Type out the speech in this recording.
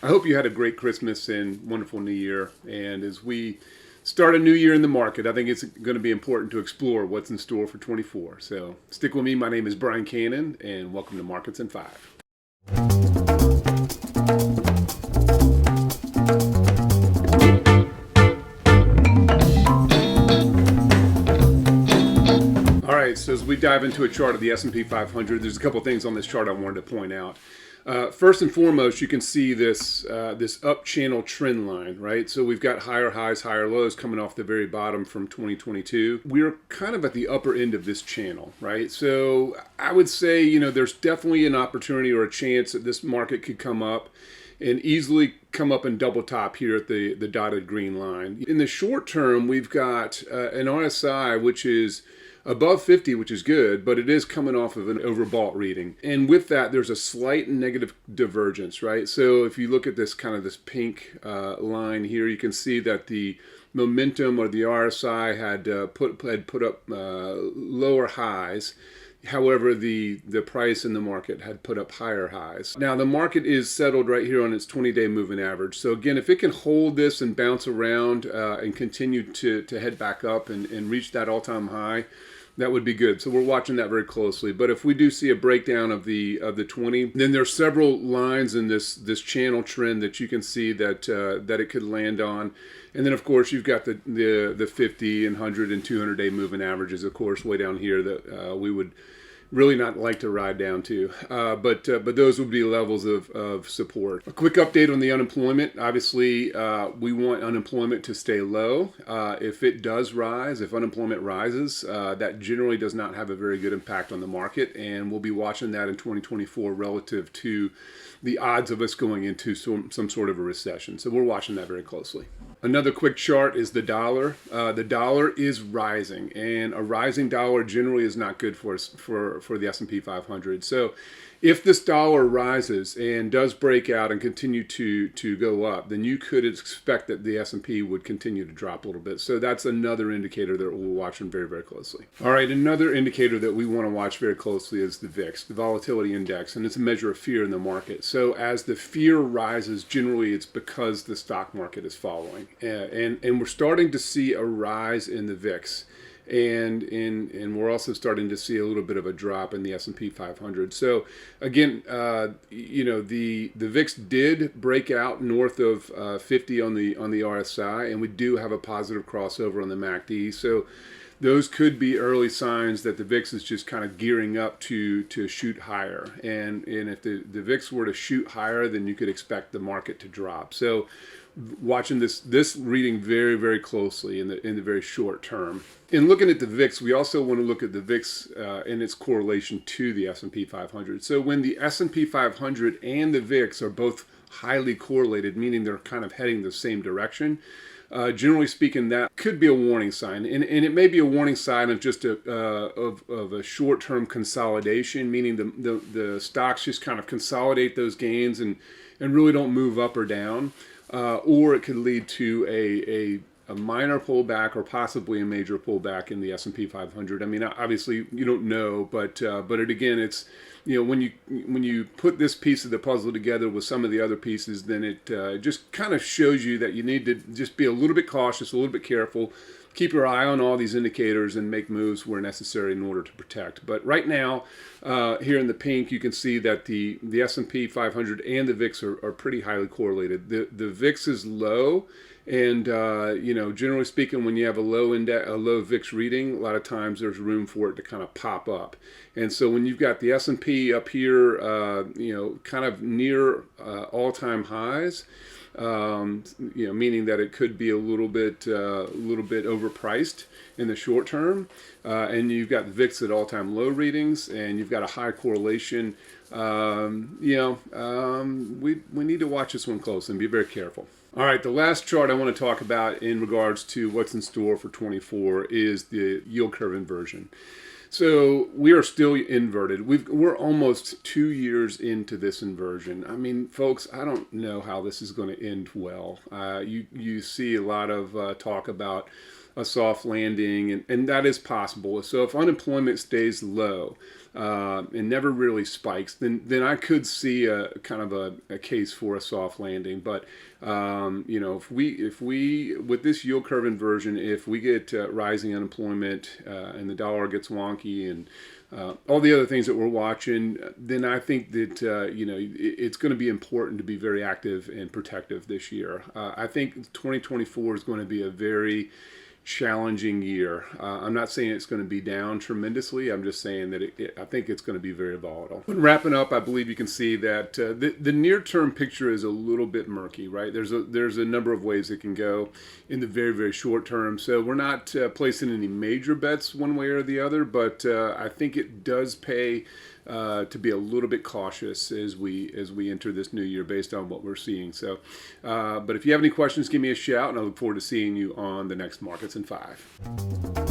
I hope you had a great Christmas and wonderful New Year. And as we start a new year in the market, I think it's going to be important to explore what's in store for 24. So stick with me. My name is Brian Cannon, and welcome to Markets in 5. All right, so as we dive into a chart of the S&P 500, there's a couple things on this chart I wanted to point out. First and foremost, you can see this up channel trend line, right? So we've got higher highs, higher lows coming off the very bottom from 2022. We're kind of at the upper end of this channel, right? So I would say, there's definitely an opportunity or a chance that this market could come up and easily come up and double top here at the dotted green line. In the short term, we've got an RSI, which is above 50, which is good, but it is coming off of an overbought reading. And with that, there's a slight negative divergence, right? So if you look at this this pink line here, you can see that the momentum or the RSI had put up lower highs. However, the price in the market had put up higher highs. Now, the market is settled right here on its 20-day moving average. So again, if it can hold this and bounce around and continue to head back up and reach that all-time high, that would be good. So we're watching that very closely. But if we do see a breakdown of the 20, then there's several lines in this channel trend that you can see that it could land on. And then of course you've got the 50 and 100 and 200-day moving averages, of course, way down here that we would really not like to ride down to, but those would be levels of support. A quick update on the unemployment. Obviously, we want unemployment to stay low. If it does rise, if unemployment rises, that generally does not have a very good impact on the market, and we'll be watching that in 2024 relative to the odds of us going into some sort of a recession. So we're watching that very closely. Another quick chart is the dollar. The dollar is rising, and a rising dollar generally is not good for us for the S&P 500. So if this dollar rises and does break out and continue to go up, then you could expect that the S&P would continue to drop a little bit. So that's another indicator that we're watching very, very closely. All right, another indicator that we want to watch very closely is the VIX, the volatility index, and it's a measure of fear in the market. So as the fear rises, generally it's because the stock market is following. And we're starting to see a rise in the VIX. And we're also starting to see a little bit of a drop in the S&P 500. So again, the VIX did break out north of 50 on the RSI, and we do have a positive crossover on the MACD. So those could be early signs that the VIX is just kind of gearing up to shoot higher. And if the VIX were to shoot higher, then you could expect the market to drop. So watching this reading very, very closely in the very short term. In looking at the VIX, we also want to look at the VIX and its correlation to the S&P 500. So when the S&P 500 and the VIX are both highly correlated, meaning they're kind of heading the same direction, generally speaking, that could be a warning sign, and it may be a warning sign of just of a short-term consolidation, meaning the stocks just kind of consolidate those gains and really don't move up or down, or it could lead to a minor pullback or possibly a major pullback in the S&P 500. I mean, obviously you don't know, but it's when you put this piece of the puzzle together with some of the other pieces, then it just kind of shows you that you need to just be a little bit cautious, a little bit careful, keep your eye on all these indicators and make moves where necessary in order to protect. But right now, here in the pink, you can see that the S&P 500 and the VIX are pretty highly correlated. The VIX is low. And generally speaking, when you have a low VIX reading, a lot of times there's room for it to kind of pop up. And so when you've got the S&P up here, kind of near all-time highs, meaning that it could be a little bit overpriced in the short term, and you've got the VIX at all-time low readings, and you've got a high correlation. We need to watch this one close and be very careful. All right, the last chart I want to talk about in regards to what's in store for 24 is the yield curve inversion. So we are still inverted. We're almost 2 years into this inversion. I mean, folks, I don't know how this is going to end well. You see a lot of talk about a soft landing, and that is possible. So if unemployment stays low and never really spikes, then I could see a kind of a case for a soft landing. But if we with this yield curve inversion, if we get rising unemployment and the dollar gets wonky and all the other things that we're watching, then I think that it's going to be important to be very active and protective this year. I think 2024 is going to be a very challenging year. I'm not saying it's going to be down tremendously. I'm just saying that I think it's going to be very volatile. But wrapping up, I believe you can see that the near-term picture is a little bit murky, right? There's a number of ways it can go in the very, very short term. So we're not placing any major bets one way or the other, but I think it does pay to be a little bit cautious as we enter this new year based on what we're seeing. So, but if you have any questions, give me a shout, and I look forward to seeing you on the next Markets in 5.